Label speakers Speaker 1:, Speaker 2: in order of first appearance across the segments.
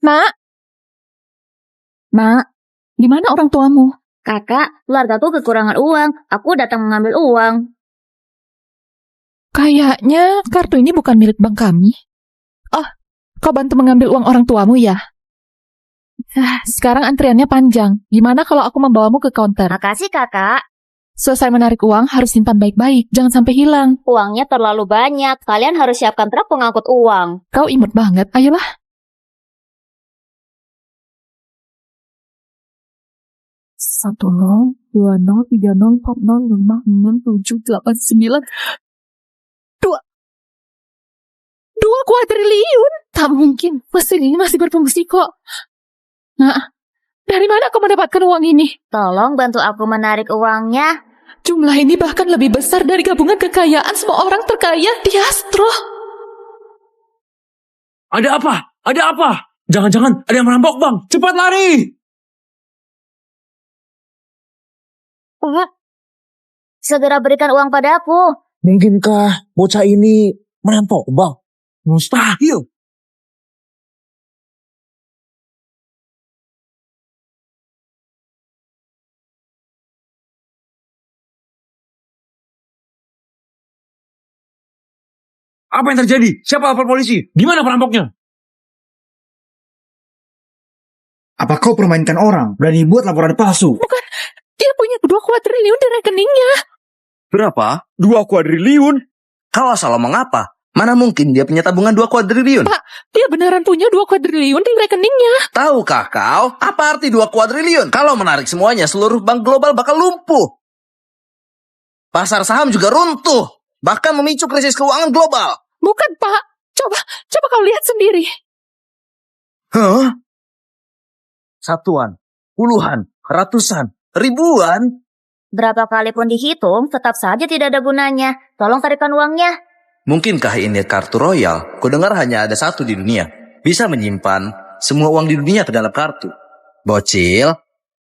Speaker 1: Nak, Nak, di mana orang tuamu?
Speaker 2: Kakak, keluargaku kekurangan uang. Aku datang mengambil uang.
Speaker 1: Kayaknya kartu ini bukan milik bank kami. Oh, kau bantu mengambil uang orang tuamu ya? Sekarang antriannya panjang. Gimana kalau aku membawamu ke counter?
Speaker 2: Makasih, Kakak.
Speaker 1: Selesai menarik uang, harus simpan baik-baik. Jangan sampai hilang.
Speaker 2: Uangnya terlalu banyak. Kalian harus siapkan truk pengangkut uang.
Speaker 1: Kau imut banget. Ayolah. Satu nol, 20, 30, 40, 56, 7, 8, 9. Dua kuadriliun? Tak mungkin. Mesin ini masih berfungsi kok. Nah, dari mana kau mendapatkan uang ini?
Speaker 2: Tolong bantu aku menarik uangnya.
Speaker 1: Jumlah ini bahkan lebih besar dari gabungan kekayaan semua orang terkaya di Astro.
Speaker 3: Ada apa? Ada apa? Jangan-jangan ada yang merampok, Bang. Cepat lari!
Speaker 2: Pak, segera berikan uang padaku.
Speaker 3: Mungkinkah bocah ini merampok, Bang? Mustahil. Apa yang terjadi? Siapa lapor polisi? Di mana perampoknya?
Speaker 4: Apa kau permainkan orang? Berani buat laporan palsu?
Speaker 1: Bukan, dia punya 2 kuadriliun di rekeningnya.
Speaker 5: Berapa? 2 kuadriliun? Kau asal ngomong apa? Mana mungkin dia punya tabungan 2 kuadriliun?
Speaker 1: Pak, dia beneran punya 2 kuadriliun di rekeningnya.
Speaker 5: Tahukah kau apa arti 2 kuadriliun? Kalau menarik semuanya, seluruh bank global bakal lumpuh. Pasar saham juga runtuh. Bahkan memicu krisis keuangan global.
Speaker 1: Bukan, Pak. Coba kau lihat sendiri.
Speaker 5: Hah? Satuan, puluhan, ratusan, ribuan?
Speaker 2: Berapa kali pun dihitung, tetap saja tidak ada gunanya. Tolong tarik uangnya.
Speaker 5: Mungkinkah ini kartu royal? Kudengar hanya ada satu di dunia. Bisa menyimpan semua uang di dunia ke dalam kartu. Bocil,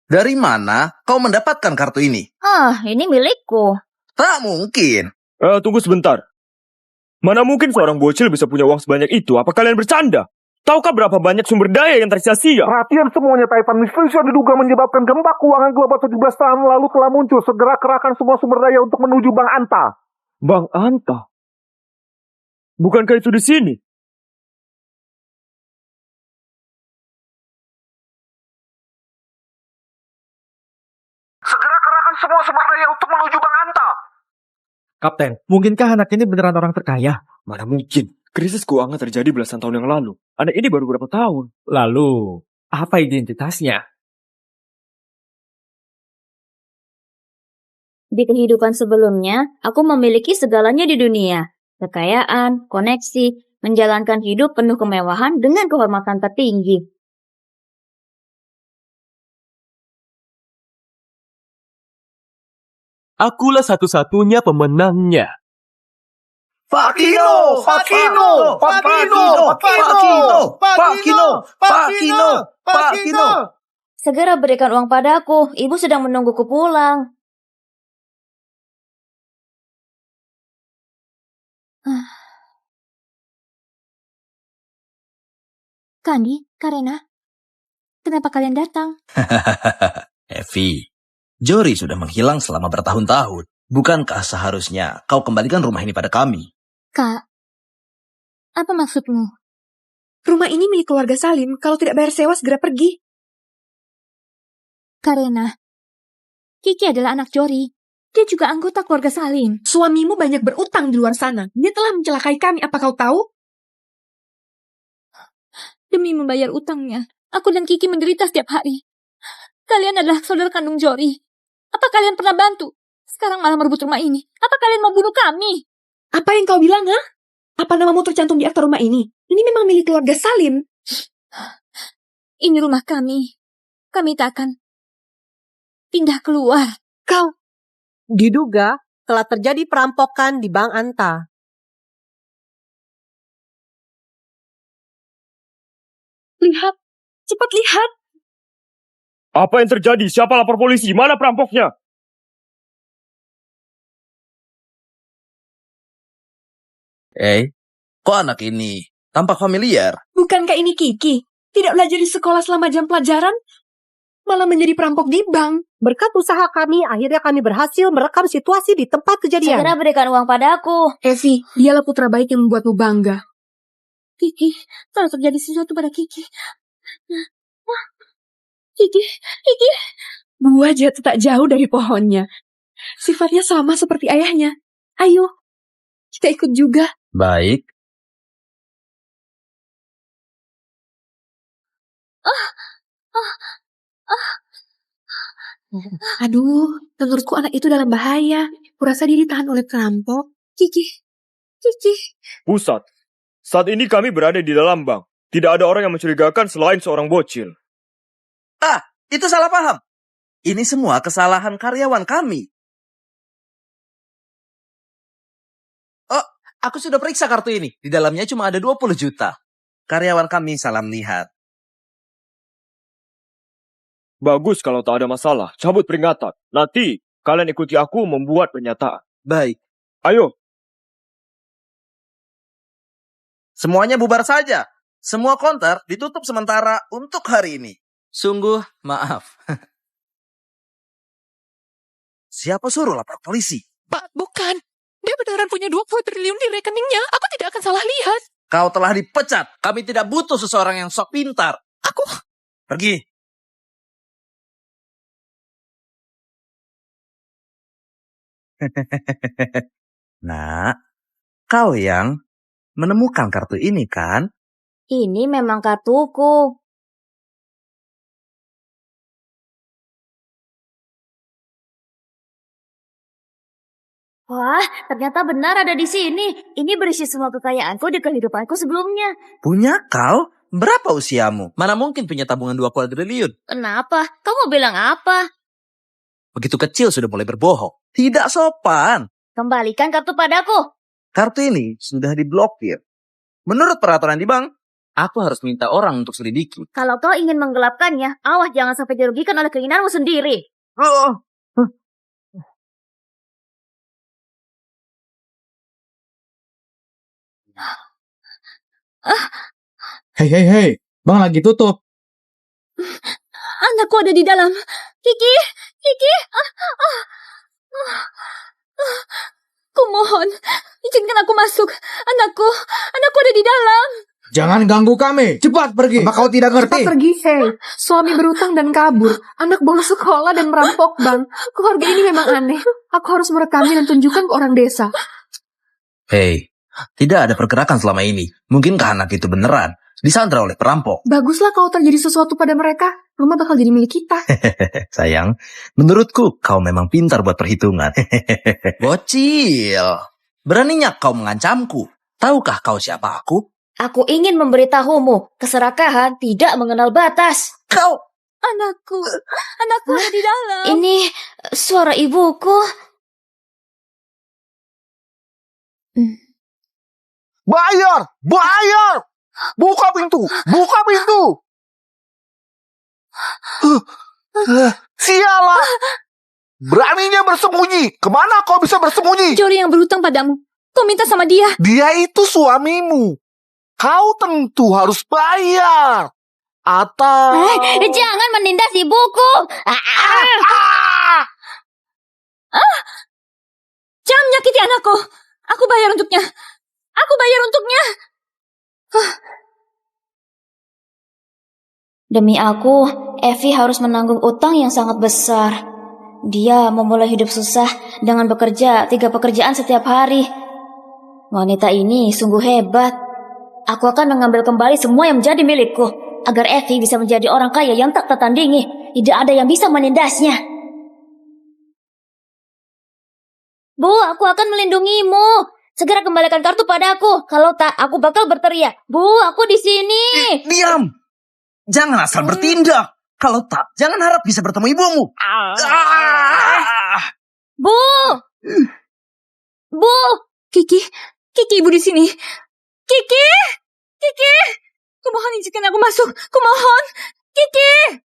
Speaker 5: dari mana kau mendapatkan kartu ini?
Speaker 2: Ini milikku.
Speaker 5: Tak mungkin.
Speaker 3: Tunggu sebentar. Mana mungkin seorang bocil bisa punya uang sebanyak itu? Apa kalian bercanda? Tahukah berapa banyak sumber daya yang tersia-sia?
Speaker 6: Perhatian semuanya, Taipan Misfisio diduga menyebabkan gempa keuangan global 17 tahun lalu telah muncul. Segera kerahkan semua sumber daya untuk menuju Bank Anta.
Speaker 3: Bank Anta? Bukankah itu di sini?
Speaker 6: Segera kerahkan semua sumber daya untuk menuju Bank Anta.
Speaker 7: Kapten, mungkinkah anak ini beneran orang terkaya?
Speaker 3: Mana mungkin? Krisis keuangan terjadi belasan tahun yang lalu. Anak ini baru berapa tahun?
Speaker 7: Lalu, apa identitasnya?
Speaker 2: Di kehidupan sebelumnya, aku memiliki segalanya di dunia. Kekayaan, koneksi, menjalankan hidup penuh kemewahan dengan kehormatan tertinggi.
Speaker 8: Akulah satu-satunya pemenangnya.
Speaker 5: Pak Kino! Pak Kino! Pak Kino! Pak Kino! Pak Kino! Pak Kino! Pak Kino!
Speaker 2: Segera berikan uang padaku, ibu sedang menungguku pulang.
Speaker 9: Kandi, Karena, kenapa kalian datang?
Speaker 5: Evi, Jory sudah menghilang selama bertahun-tahun. Bukankah seharusnya kau kembalikan rumah ini pada kami?
Speaker 9: Kak, apa maksudmu?
Speaker 10: Rumah ini milik keluarga Salim. Kalau tidak bayar sewa, segera pergi.
Speaker 9: Karena, Kiki adalah anak Jory. Dia juga anggota keluarga Salim.
Speaker 10: Suamimu banyak berutang di luar sana. Dia telah mencelakai kami. Apa kau tahu?
Speaker 9: Demi membayar utangnya, aku dan Kiki menderita setiap hari. Kalian adalah saudara kandung Jory. Apa kalian pernah bantu? Sekarang malah merebut rumah ini. Apa kalian mau bunuh kami?
Speaker 10: Apa yang kau bilang, ha? Apa namamu tercantum di akta rumah ini? Ini memang milik keluarga Salim.
Speaker 9: Ini rumah kami. Kami tak akan pindah keluar.
Speaker 11: Kau diduga telah terjadi perampokan di Bank Anta.
Speaker 10: Lihat, cepat lihat.
Speaker 3: Apa yang terjadi? Siapa lapor polisi? Mana perampoknya?
Speaker 5: Kok anak ini tampak familiar?
Speaker 10: Bukankah ini Kiki? Tidak belajar di sekolah selama jam pelajaran, malah menjadi perampok di bank.
Speaker 11: Berkat usaha kami, akhirnya kami berhasil merekam situasi di tempat kejadian.
Speaker 2: Segera berikan uang padaku.
Speaker 10: Evi, dialah putra baik yang membuatmu bangga.
Speaker 9: Kiki, kalau terjadi sesuatu pada Kiki. Kiki.
Speaker 10: Buah jatuh tak jauh dari pohonnya. Sifatnya sama seperti ayahnya. Ayo, kita ikut juga.
Speaker 5: Baik.
Speaker 10: Aduh, menurutku anak itu dalam bahaya. Kurasa dia ditahan oleh perampok.
Speaker 9: Kiki.
Speaker 3: Pusat. Saat ini kami berada di dalam bank. Tidak ada orang yang mencurigakan selain seorang bocil.
Speaker 5: Itu salah paham. Ini semua kesalahan karyawan kami. Oh, aku sudah periksa kartu ini. Di dalamnya cuma ada 20 juta. Karyawan kami salah melihat.
Speaker 3: Bagus kalau tak ada masalah. Cabut peringatan. Nanti kalian ikuti aku membuat pernyataan.
Speaker 5: Baik.
Speaker 3: Ayo.
Speaker 5: Semuanya bubar saja. Semua konter ditutup sementara untuk hari ini. Sungguh maaf. Siapa suruh lapor polisi?
Speaker 1: Pak, bukan. Dia beneran punya 20 triliun di rekeningnya. Aku tidak akan salah lihat.
Speaker 5: Kau telah dipecat. Kami tidak butuh seseorang yang sok pintar.
Speaker 1: Aku...
Speaker 5: Pergi. Nah, kau yang menemukan kartu ini kan?
Speaker 2: Ini memang kartuku. Wah, ternyata benar ada di sini. Ini berisi semua kekayaanku di kehidupanku sebelumnya.
Speaker 5: Punya kau? Berapa usiamu? Mana mungkin punya tabungan 2 kuadriliun?
Speaker 2: Kenapa? Kamu bilang apa?
Speaker 5: Begitu kecil sudah mulai berbohong. Tidak sopan.
Speaker 2: Kembalikan kartu padaku.
Speaker 5: Kartu ini sudah diblokir. Menurut peraturan di bank, aku harus minta orang untuk selidiki.
Speaker 2: Kalau kau ingin menggelapkannya, awas jangan sampai dirugikan oleh keinginanmu sendiri.
Speaker 4: Hei, bang lagi tutup.
Speaker 9: Anakku ada di dalam. Kiki. Kumohon, izinkan aku masuk. Anakku ada di dalam.
Speaker 4: Jangan ganggu kami. Cepat pergi. Apa kau tidak ngerti?
Speaker 10: Cepat pergi, hei. Suami berutang dan kabur. Anak bolos sekolah dan merampok bank. Keluarga ini memang aneh. Aku harus merekamnya dan tunjukkan ke orang desa.
Speaker 5: Hei, tidak ada pergerakan selama ini. Mungkinkah anak itu beneran disandra oleh perampok?
Speaker 10: Baguslah kalau terjadi sesuatu pada mereka. Rumah bakal jadi milik kita.
Speaker 5: Sayang, menurutku kau memang pintar buat perhitungan. Bocil, beraninya kau mengancamku. Tahukah kau siapa aku?
Speaker 2: Aku ingin memberitahumu, keserakahan tidak mengenal batas.
Speaker 5: Kau...
Speaker 9: Anakku ada di dalam.
Speaker 2: Ini suara ibuku.
Speaker 6: Bayar! Buka pintu! Sialah! Beraninya bersembunyi. Kemana kau bisa bersembunyi?
Speaker 9: Jory yang berutang padamu. Kau minta sama dia.
Speaker 6: Dia itu suamimu. Kau tentu harus bayar. Atau...
Speaker 2: Jangan menindas ibuku.
Speaker 9: Jangan menyakiti anakku. Aku bayar untuknya.
Speaker 2: Demi aku, Evi harus menanggung utang yang sangat besar. Dia memulai hidup susah dengan bekerja 3 pekerjaan setiap hari. Wanita ini sungguh hebat. Aku akan mengambil kembali semua yang menjadi milikku, agar Evi bisa menjadi orang kaya yang tak tertandingi. Tidak ada yang bisa menindasnya. Bu, aku akan melindungimu. Segera kembalikan kartu padaku. Kalau tak, aku bakal berteriak. Bu, aku di sini.
Speaker 5: Diam! Jangan asal bertindak. Kalau tak, jangan harap bisa bertemu ibumu.
Speaker 2: Bu!
Speaker 9: Kiki, ibu di sini. Kiki! Kumohon izinkan aku masuk. Kumohon. Kiki!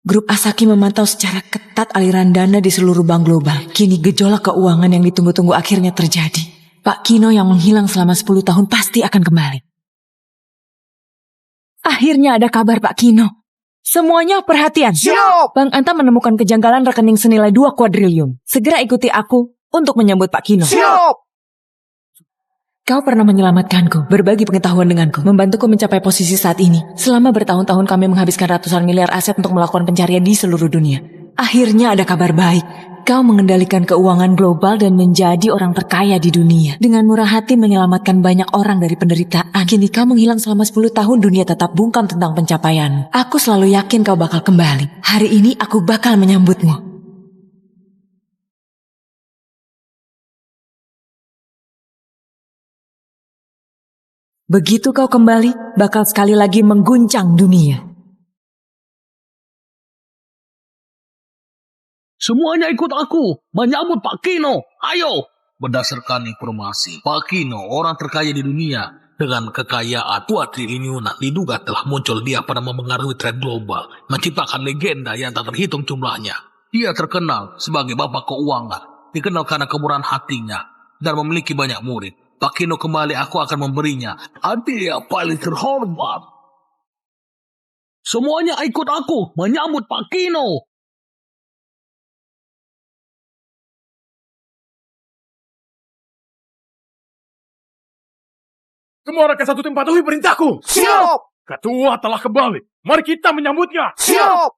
Speaker 12: Grup Asaki memantau secara ketat aliran dana di seluruh bank global. Kini gejolak keuangan yang ditunggu-tunggu akhirnya terjadi. Pak Kino yang menghilang selama 10 tahun pasti akan kembali. Akhirnya ada kabar Pak Kino. Semuanya perhatian.
Speaker 6: Siap!
Speaker 12: Bank Anta menemukan kejanggalan rekening senilai 2 kuadriliun. Segera ikuti aku untuk menyambut Pak Kino.
Speaker 6: Siap!
Speaker 12: Kau pernah menyelamatkanku, berbagi pengetahuan denganku, membantuku mencapai posisi saat ini. Selama bertahun-tahun kami menghabiskan ratusan miliar aset untuk melakukan pencarian di seluruh dunia. Akhirnya ada kabar baik. Kau mengendalikan keuangan global dan menjadi orang terkaya di dunia. Dengan murah hati menyelamatkan banyak orang dari penderitaan. Kini kau menghilang selama 10 tahun, dunia tetap bungkam tentang pencapaianmu. Aku selalu yakin kau bakal kembali. Hari ini aku bakal menyambutmu. Begitu kau kembali, bakal sekali lagi mengguncang dunia.
Speaker 13: Semuanya ikut aku, menyambut Pak Kino. Ayo! Berdasarkan informasi, Pak Kino, orang terkaya di dunia, dengan kekayaan 2 triliunan, diduga telah muncul dia pada memengaruhi tren global, menciptakan legenda yang tak terhitung jumlahnya. Dia terkenal sebagai bapak keuangan, dikenal karena kemurahan hatinya, dan memiliki banyak murid. Pak Kino kembali, aku akan memberinya hadiah paling terhormat. Semuanya ikut aku menyambut Pak Kino.
Speaker 14: Semua rakyat satu tim patuhi perintahku.
Speaker 6: Siap!
Speaker 14: Ketua telah kembali. Mari kita menyambutnya.
Speaker 6: Siap!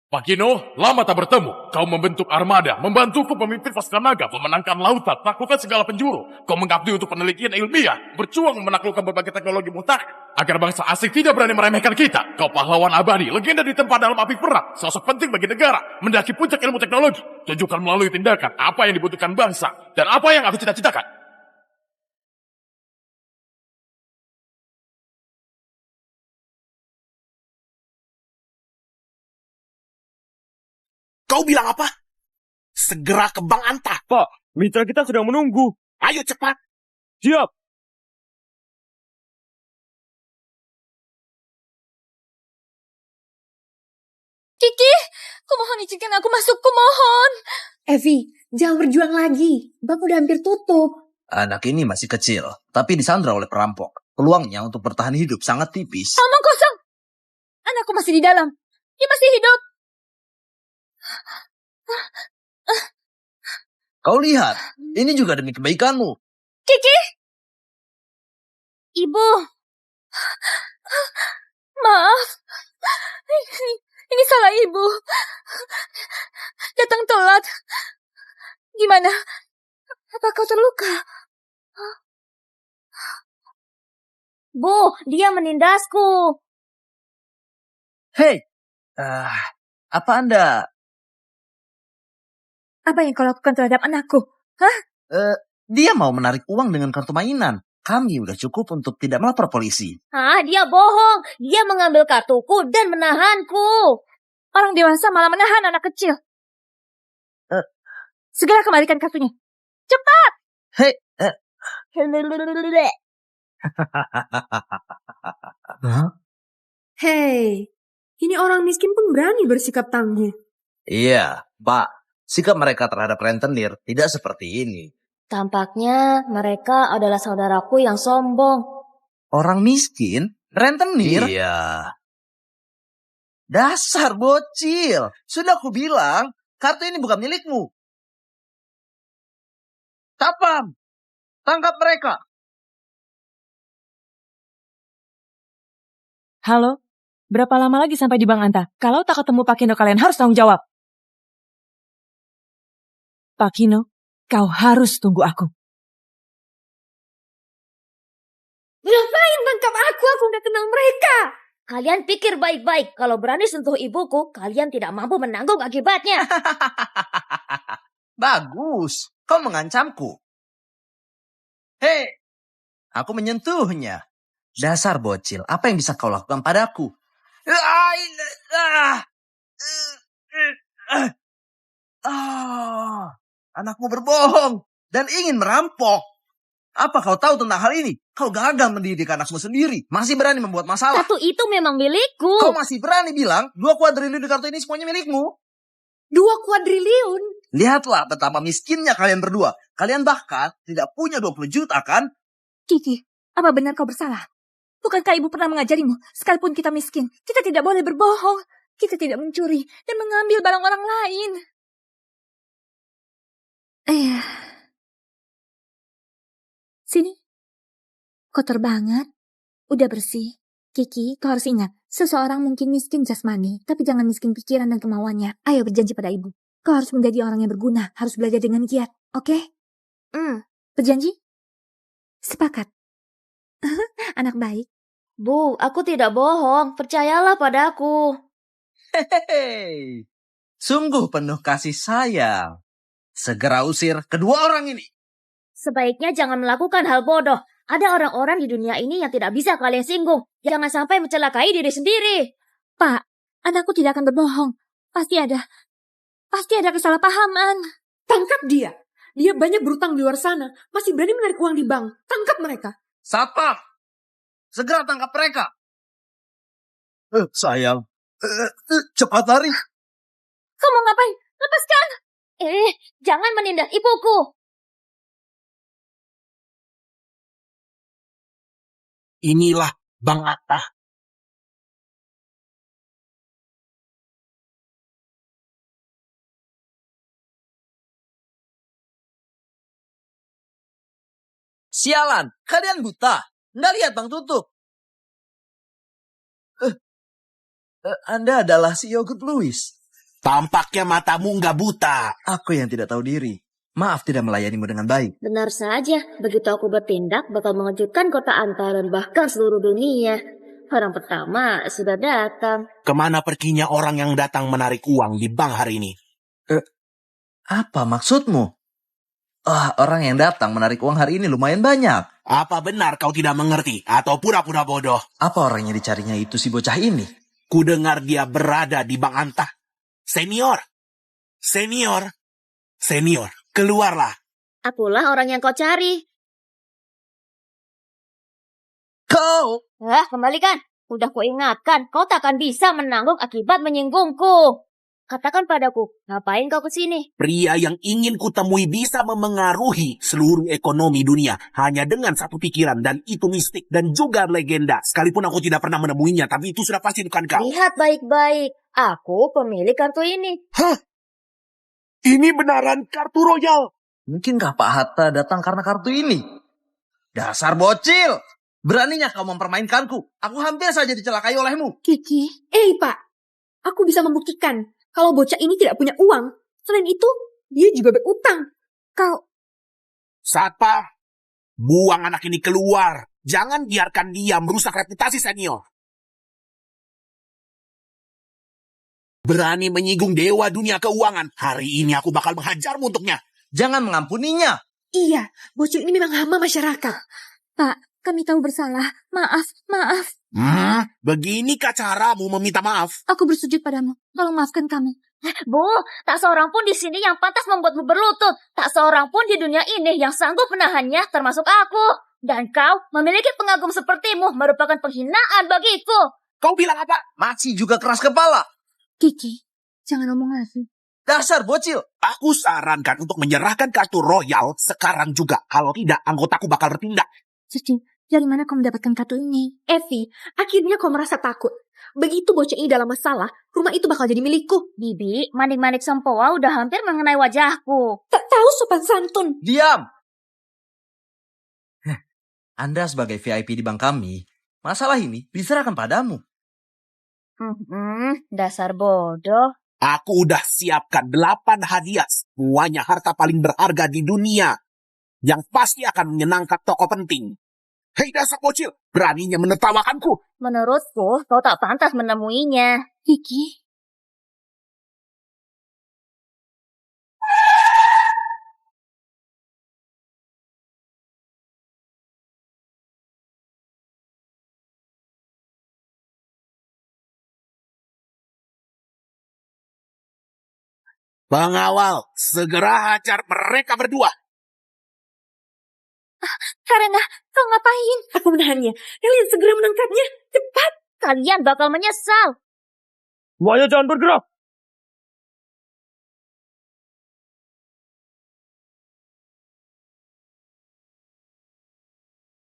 Speaker 14: Pak Kino, lama tak bertemu. Kau membentuk armada, membantuku pemimpin pasukan naga, memenangkan lautan, taklukkan segala penjuru. Kau mengabdi untuk penelitian ilmiah, berjuang menaklukkan berbagai teknologi mutakhir, agar bangsa asing tidak berani meremehkan kita. Kau pahlawan abadi, legenda ditempa dalam api perang, sosok penting bagi negara, mendaki puncak ilmu teknologi. Tunjukkan melalui tindakan apa yang dibutuhkan bangsa, dan apa yang harus cita-citakan.
Speaker 15: Kau bilang apa? Segera ke Bank Anta.
Speaker 3: Pak, mitra kita sedang menunggu.
Speaker 15: Ayo cepat.
Speaker 3: Siap.
Speaker 9: Kiki, kumohon izinkan aku masuk, kumohon.
Speaker 10: Evi, jangan berjuang lagi. Bank udah hampir tutup.
Speaker 5: Anak ini masih kecil, tapi disandra oleh perampok. Peluangnya untuk bertahan hidup sangat tipis.
Speaker 9: Omong kosong. Anakku masih di dalam. Dia masih hidup.
Speaker 5: Kau lihat, ini juga demi kebaikanmu.
Speaker 9: Kiki! Ibu. Maaf. Ini salah ibu. Datang telat. Gimana? Apa kau terluka?
Speaker 2: Bu, dia menindasku.
Speaker 5: Hei, apa Anda?
Speaker 9: Apa yang kau lakukan terhadap anakku? Hah?
Speaker 5: Dia mau menarik uang dengan kartu mainan. Kami udah cukup untuk tidak melapor polisi.
Speaker 2: Ah, dia bohong. Dia mengambil kartuku dan menahanku.
Speaker 9: Orang dewasa malah menahan anak kecil. Segera kembalikan kartunya. Cepat!
Speaker 5: Hei,
Speaker 10: Hei, ini orang miskin pun berani bersikap tangguh.
Speaker 5: Iya, Pak. Sikap mereka terhadap rentenir tidak seperti ini.
Speaker 2: Tampaknya mereka adalah saudaraku yang sombong.
Speaker 5: Orang miskin? Rentenir? Iya. Dasar bocil. Sudah aku bilang, kartu ini bukan milikmu. Tapam, tangkap mereka.
Speaker 12: Halo, berapa lama lagi sampai di Bank Anta? Kalau tak ketemu Pak Kino, kalian harus tanggung jawab. Pak Kino, kau harus tunggu aku.
Speaker 10: Ngapain tangkap aku? Aku nggak kenal mereka.
Speaker 2: Kalian pikir baik-baik. Kalau berani sentuh ibuku, kalian tidak mampu menanggung akibatnya.
Speaker 5: Bagus, kau mengancamku. Hei, aku menyentuhnya. Dasar bocil, apa yang bisa kau lakukan padaku? Anakmu berbohong dan ingin merampok. Apa kau tahu tentang hal ini? Kau gagal mendidik anakmu sendiri. Masih berani membuat masalah.
Speaker 2: Kartu itu memang milikku.
Speaker 5: Kau masih berani bilang 2 kuadriliun di kartu ini semuanya milikmu.
Speaker 10: 2 kuadriliun?
Speaker 5: Lihatlah betapa miskinnya kalian berdua. Kalian bahkan tidak punya 20 juta kan?
Speaker 9: Kiki, apa benar kau bersalah? Bukankah ibu pernah mengajarimu, sekalipun kita miskin, kita tidak boleh berbohong. Kita tidak mencuri dan mengambil barang orang lain. Sini. Kotor banget. Udah bersih. Kiki, kau harus ingat, seseorang mungkin miskin jasmani, tapi jangan miskin pikiran dan kemauannya. Ayo berjanji pada ibu. Kau harus menjadi orang yang berguna, harus belajar dengan giat. Oke? Berjanji? Sepakat. Anak baik.
Speaker 2: Bu, aku tidak bohong. Percayalah padaku.
Speaker 5: Hehehe. Sungguh penuh kasih sayang. Segera usir kedua orang ini.
Speaker 2: Sebaiknya jangan melakukan hal bodoh. Ada orang-orang di dunia ini yang tidak bisa kalian singgung. Jangan sampai mencelakai diri sendiri.
Speaker 9: Pak, anakku tidak akan berbohong. Pasti ada kesalahpahaman.
Speaker 10: Tangkap dia. Dia banyak berutang di luar sana. Masih berani menarik uang di bank. Tangkap mereka.
Speaker 5: Satpam, segera tangkap mereka. Sayang, cepat lari.
Speaker 2: Kau mau ngapain? Lepaskan. Jangan menindas ibuku.
Speaker 15: Inilah Bang Atta.
Speaker 5: Sialan, kalian buta. Nggak lihat Bang Tutup. Anda adalah si Yogurt Louis.
Speaker 15: Tampaknya matamu nggak buta.
Speaker 5: Aku yang tidak tahu diri. Maaf tidak melayanimu dengan baik.
Speaker 2: Benar saja, begitu aku bertindak bakal mengejutkan kota Anta dan bahkan seluruh dunia. Orang pertama sudah datang.
Speaker 15: Kemana perginya orang yang datang menarik uang di bank hari ini?
Speaker 5: Apa maksudmu? Orang yang datang menarik uang hari ini lumayan banyak.
Speaker 15: Apa benar kau tidak mengerti atau pura-pura bodoh?
Speaker 5: Apa orang yang dicarinya itu si bocah ini?
Speaker 15: Ku dengar dia berada di Bank Anta. Senior, keluarlah.
Speaker 2: Akulah orang yang kau cari.
Speaker 5: Kau!
Speaker 2: Kembalikan. Udah kuingatkan, kau takkan bisa menanggung akibat menyinggungku. Katakan padaku, ngapain kau kesini?
Speaker 15: Pria yang ingin kutemui bisa memengaruhi seluruh ekonomi dunia hanya dengan satu pikiran, dan itu mistik dan juga legenda. Sekalipun aku tidak pernah menemuinya, tapi itu sudah pasti bukan kau.
Speaker 2: Lihat baik-baik, aku pemilik kartu ini.
Speaker 15: Hah? Ini benaran kartu royal.
Speaker 5: Mungkinkah Pak Hatta datang karena kartu ini? Dasar bocil! Beraninya kau mempermainkanku. Aku hampir saja dicelakai olehmu.
Speaker 10: Kiki, Pak. Aku bisa membuktikan kalau bocah ini tidak punya uang. Selain itu, dia juga berutang.
Speaker 15: Satpam, buang anak ini keluar. Jangan biarkan dia merusak reputasi senior. Berani menyinggung dewa dunia keuangan. Hari ini aku bakal menghajarmu untuknya.
Speaker 5: Jangan mengampuninya.
Speaker 10: Iya, bocil ini memang hama masyarakat.
Speaker 9: Pak, kami tahu bersalah. Maaf.
Speaker 15: Beginikah caramu meminta maaf?
Speaker 9: Aku bersujud padamu. Tolong maafkan kami.
Speaker 2: Bu, tak seorang pun di sini yang pantas membuatmu berlutut. Tak seorang pun di dunia ini yang sanggup menahannya, termasuk aku. Dan kau memiliki pengagum sepertimu merupakan penghinaan bagiku.
Speaker 15: Kau bilang apa?
Speaker 5: Masih juga keras kepala.
Speaker 9: Kiki, jangan ngomong lagi.
Speaker 5: Dasar bocil.
Speaker 15: Aku sarankan untuk menyerahkan kartu royal sekarang juga. Kalau tidak, anggotaku bakal bertindak.
Speaker 9: Cici, dari mana kau mendapatkan kartu ini?
Speaker 10: Evi, akhirnya kau merasa takut. Begitu bocah ini dalam masalah, rumah itu bakal jadi milikku.
Speaker 2: Bibi, manik-manik sempoa udah hampir mengenai wajahku.
Speaker 10: Tak tahu sopan santun.
Speaker 5: Diam! Anda sebagai VIP di bank kami, masalah ini diserahkan padamu.
Speaker 2: Dasar bodoh.
Speaker 15: Aku udah siapkan 8 hadiah. Semuanya harta paling berharga di dunia. Yang pasti akan menyenangkan tokoh penting. Hei dasar bocil, beraninya menertawakanku.
Speaker 2: Menurutku, kau tak pantas menemuinya.
Speaker 9: Kiki.
Speaker 15: Pengawal, segera hajar mereka berdua.
Speaker 9: Karena kau ngapain?
Speaker 16: Aku menahannya. Kalian segera menangkapnya. Cepat.
Speaker 2: Kalian bakal menyesal.
Speaker 3: Semuanya jangan bergerak.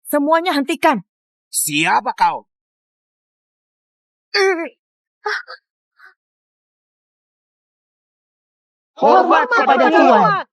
Speaker 12: Semuanya hentikan.
Speaker 15: Siapa kau?
Speaker 12: Hormat kepada Tuan.